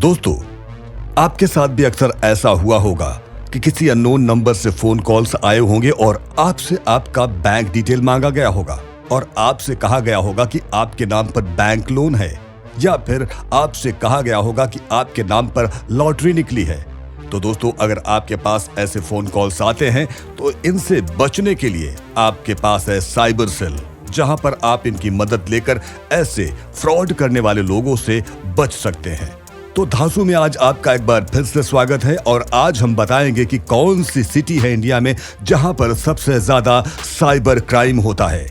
दोस्तों, आपके साथ भी अक्सर ऐसा हुआ होगा कि किसी अननोन नंबर से फोन कॉल्स आए होंगे और आपसे आपका बैंक डिटेल मांगा गया होगा और आपसे कहा गया होगा कि आपके नाम पर बैंक लोन है, या फिर आपसे कहा गया होगा कि आपके नाम पर लॉटरी निकली है। तो दोस्तों, अगर आपके पास ऐसे फोन कॉल्स आते हैं तो इनसे बचने के लिए आपके पास है साइबर सेल, जहां पर आप इनकी मदद लेकर ऐसे फ्रॉड करने वाले लोगों से बच सकते हैं। तो धांसू में आज आपका एक बार फिर से स्वागत है और आज हम बताएंगे कि कौन सी सिटी है इंडिया में जहां पर सबसे ज्यादा साइबर क्राइम होता है।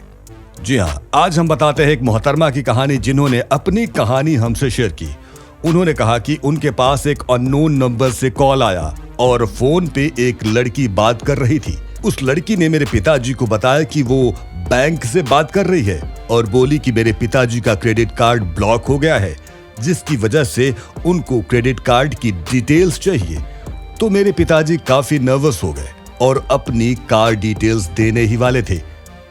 जी हां, आज हम बताते हैं एक मोहतरमा की कहानी जिन्होंने अपनी कहानी हमसे शेयर की। उन्होंने कहा कि उनके पास एक अननोन नंबर से कॉल आया और फोन पे एक लड़की बात कर रही थी। उस लड़की ने मेरे पिताजी को बताया कि वो बैंक से बात कर रही है और बोली कि मेरे पिताजी का क्रेडिट कार्ड ब्लॉक हो गया है, जिसकी वजह से उनको क्रेडिट कार्ड की डिटेल्स चाहिए। तो मेरे पिताजी काफी नर्वस हो गए और अपनी कार डिटेल्स देने ही वाले थे।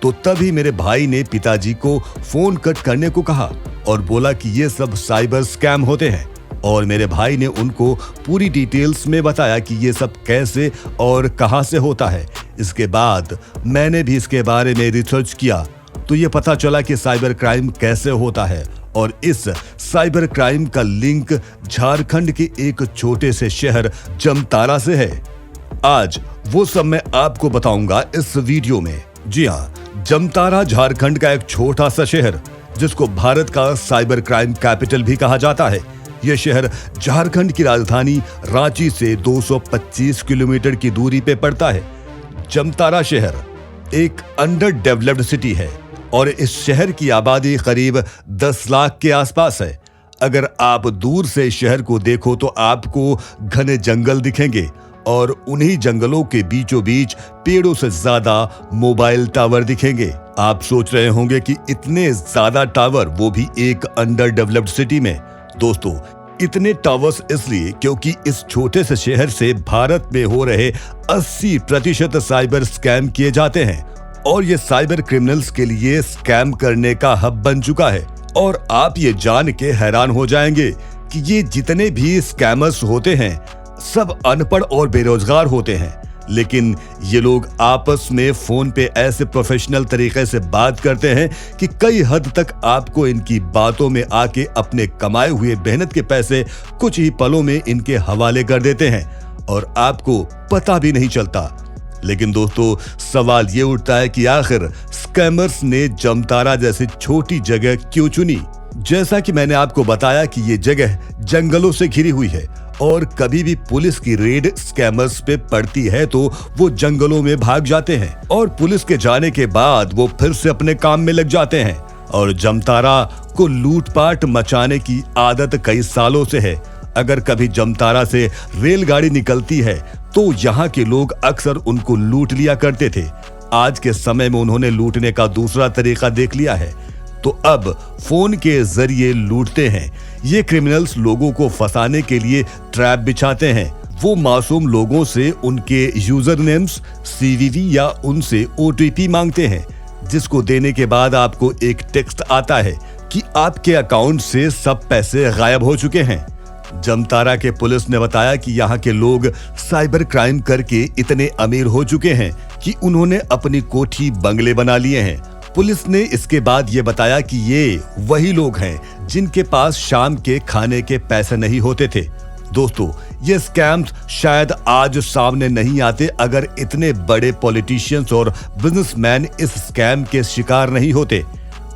तो तभी मेरे भाई ने पिताजी को फोन कट करने को कहा और बोला कि ये सब साइबर स्कैम होते हैं, और मेरे भाई ने उनको पूरी डिटेल्स में बताया कि ये सब कैसे और कहां से होता है। इसके बाद मैंने भी इसके बारे में रिसर्च किया तो ये पता चला कि साइबर क्राइम कैसे होता है, और इस साइबर क्राइम का लिंक झारखंड के एक छोटे से शहर जमतारा से है। आज वो सब मैं आपको बताऊंगा इस वीडियो में। जी हां, जमतारा झारखंड का एक छोटा सा शहर जिसको भारत का साइबर क्राइम कैपिटल भी कहा जाता है। यह शहर झारखंड की राजधानी रांची से 225 किलोमीटर की दूरी पे पड़ता है। जमतारा शहर एक अंडर डेवलप्ड सिटी है और इस शहर की आबादी करीब 10 लाख के आसपास है। अगर आप दूर से शहर को देखो तो आपको घने जंगल दिखेंगे और उन्हीं जंगलों के बीचों बीच पेड़ों से ज्यादा मोबाइल टावर दिखेंगे। आप सोच रहे होंगे कि इतने ज्यादा टावर, वो भी एक अंडर डेवलप्ड सिटी में। दोस्तों, इतने टावर्स इसलिए क्योंकि इस छोटे से शहर से भारत में हो रहे 80% साइबर स्कैम किए जाते हैं और ये साइबर क्रिमिनल्स के लिए स्कैम करने का हब बन चुका है। और आप ये जान के हैरान हो जाएंगे कि ये जितने भी स्कैमर्स होते हैं सब अनपढ़ और बेरोजगार होते हैं, लेकिन ये लोग आपस में फोन पे ऐसे प्रोफेशनल तरीके से बात करते हैं कि कई हद तक आपको इनकी बातों में आके अपने कमाए हुए मेहनत के पैसे कुछ ही पलों में इनके हवाले कर देते हैं और आपको पता भी नहीं चलता। लेकिन दोस्तों, सवाल ये उठता है कि आखिर स्कैमर्स ने जमतारा जैसी छोटी जगह क्यों चुनी। जैसा कि मैंने आपको बताया कि ये जगह जंगलों से घिरी हुई है और कभी भी पुलिस की रेड स्कैमर्स पे पड़ती है तो वो जंगलों में भाग जाते हैं और पुलिस के जाने के बाद वो फिर से अपने काम में लग जाते हैं। और जमतारा को लूटपाट मचाने की आदत कई सालों से है। अगर कभी जमतारा से रेलगाड़ी निकलती है तो यहाँ के लोग अक्सर उनको लूट लिया करते थे। आज के समय में उन्होंने लूटने का दूसरा तरीका देख लिया है, तो अब फोन के जरिए लूटते हैं। ये क्रिमिनल्स लोगों को फंसाने के लिए ट्रैप बिछाते हैं। वो मासूम लोगों से उनके यूजर नेम्स, CVV या उनसे OTP मांगते हैं, जिसको देने के बाद आपको एक टेक्स्ट आता है कि आपके अकाउंट से सब पैसे गायब हो चुके हैं। जमतारा के पुलिस ने बताया कि यहाँ के लोग साइबर क्राइम करके इतने अमीर हो चुके हैं कि उन्होंने अपनी कोठी बंगले बना लिए हैं। पुलिस ने इसके बाद ये बताया कि ये वही लोग हैं जिनके पास शाम के खाने के पैसे नहीं होते थे। दोस्तों, ये स्कैम्स शायद आज सामने नहीं आते अगर इतने बड़े पॉलिटिशियंस और बिजनेसमैन इस स्कैम के शिकार नहीं होते।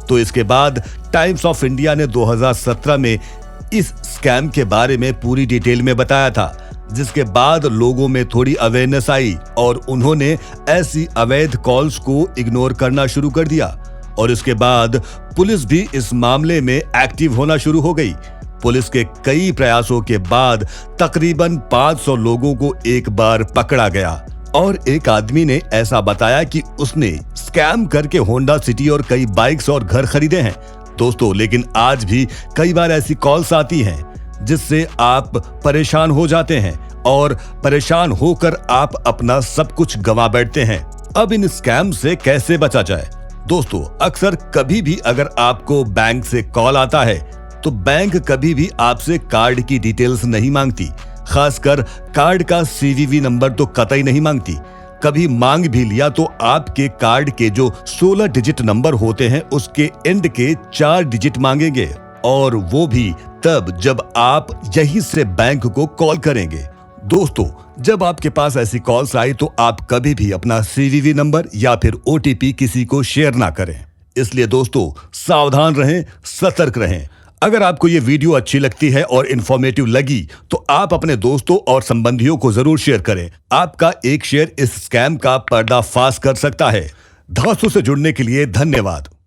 तो इसके बाद टाइम्स ऑफ इंडिया ने 2017 में इस स्कैम के बारे में पूरी डिटेल में बताया था, जिसके बाद लोगों में थोड़ी अवेयरनेस आई और उन्होंने ऐसी अवैध कॉल्स को इग्नोर करना शुरू कर दिया। और इसके बाद पुलिस भी इस मामले में एक्टिव होना शुरू हो गई। पुलिस के कई प्रयासों के बाद तकरीबन 500 लोगों को एक बार पकड़ा गया और एक आदमी ने ऐसा बताया कि उसने स्कैम करके होंडा सिटी और कई बाइक्स और घर खरीदे हैं। दोस्तों, लेकिन आज भी कई बार ऐसी कॉल्स आती हैं जिससे आप परेशान हो जाते हैं और परेशान होकर आप अपना सब कुछ गंवा बैठते हैं। अब इन स्कैम से कैसे बचा जाए? दोस्तों, अक्सर कभी भी अगर आपको बैंक से कॉल आता है तो बैंक कभी भी आपसे कार्ड की डिटेल्स नहीं मांगती। खासकर कार्ड का सीवीवी नंबर तो कतई नहीं मांगती। कभी मांग भी लिया तो आपके कार्ड के जो 16 डिजिट नंबर होते हैं उसके एंड के 4 डिजिट मांगेंगे, और वो भी तब जब आप यहीं से बैंक को कॉल करेंगे। दोस्तों, जब आपके पास ऐसी कॉल्स आई तो आप कभी भी अपना सीवीवी नंबर या फिर ओटीपी किसी को शेयर ना करें। इसलिए दोस्तों, सावधान रहें, सतर्क रहें। अगर आपको ये वीडियो अच्छी लगती है और इंफॉर्मेटिव लगी तो आप अपने दोस्तों और संबंधियों को जरूर शेयर करें। आपका एक शेयर इस स्कैम का पर्दाफाश कर सकता है। धांसू से जुड़ने के लिए धन्यवाद।